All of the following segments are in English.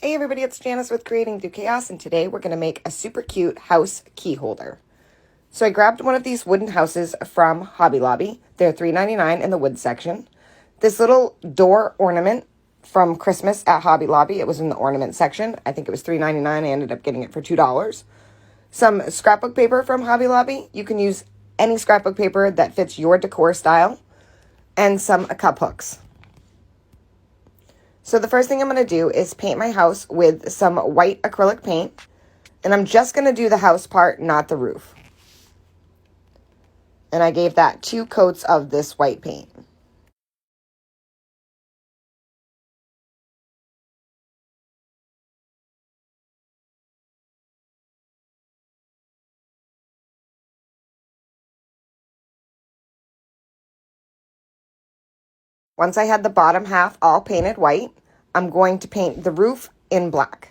Hey everybody, it's Janice with Creating Through Chaos, and today we're going to make a super cute house key holder. So I grabbed one of these wooden houses from Hobby Lobby. They're $3.99 in the wood section. This little door ornament from Christmas at Hobby Lobby. It was in the ornament section. I think it was $3.99. I ended up getting it for $2. Some scrapbook paper from Hobby Lobby. You can use any scrapbook paper that fits your decor style. And some cup hooks. So the first thing I'm going to do is paint my house with some white acrylic paint. And I'm just going to do the house part, not the roof. And I gave that 2 coats of this white paint. Once I had the bottom half all painted white, I'm going to paint the roof in black.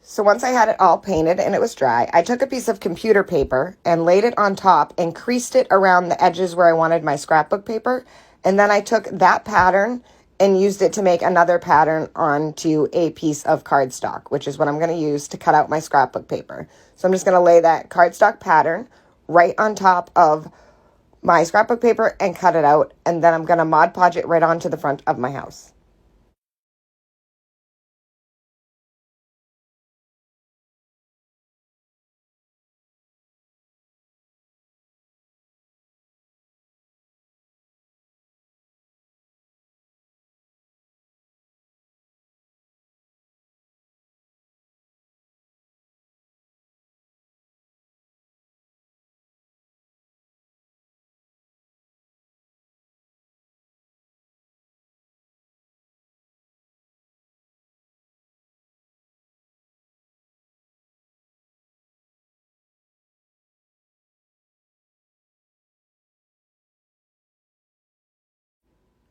So once I had it all painted and it was dry, I took a piece of computer paper and laid it on top and creased it around the edges where I wanted my scrapbook paper. And then I took that pattern and used it to make another pattern onto a piece of cardstock, which is what I'm going to use to cut out my scrapbook paper. So I'm just going to lay that cardstock pattern right on top of my scrapbook paper and cut it out. And then I'm going to Mod Podge it right onto the front of my house.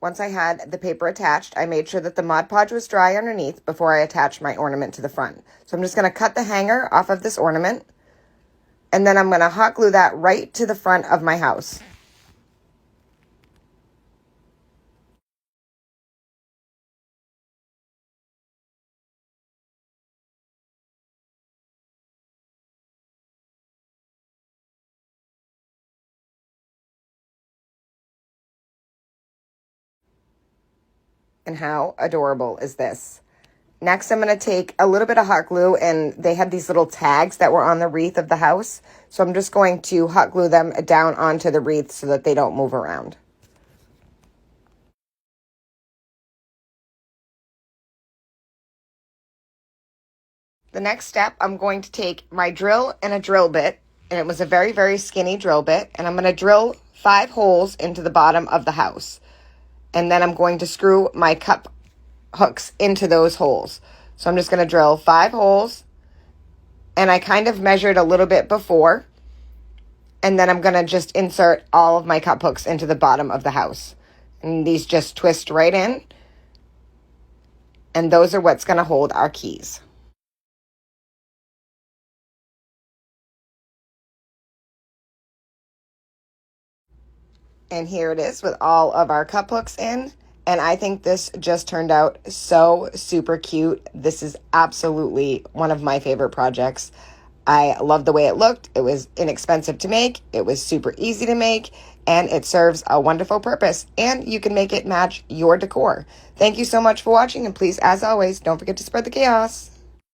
Once I had the paper attached, I made sure that the Mod Podge was dry underneath before I attached my ornament to the front. So I'm just going to cut the hanger off of this ornament, and then I'm going to hot glue that right to the front of my house. And how adorable is this? Next, I'm going to take a little bit of hot glue, and they had these little tags that were on the wreath of the house. So I'm just going to hot glue them down onto the wreath so that they don't move around. The next step, I'm going to take my drill and a drill bit, and it was a very, very skinny drill bit, and I'm going to drill 5 holes into the bottom of the house. And then I'm going to screw my cup hooks into those holes. So I'm just going to drill 5 holes, and I kind of measured a little bit before, and then I'm going to just insert all of my cup hooks into the bottom of the house. And these just twist right in, and those are what's going to hold our keys. And here it is with all of our cup hooks in. And I think this just turned out so super cute. This is absolutely one of my favorite projects. I love the way it looked. It was inexpensive to make. It was super easy to make. And it serves a wonderful purpose. And you can make it match your decor. Thank you so much for watching. And please, as always, don't forget to spread the chaos.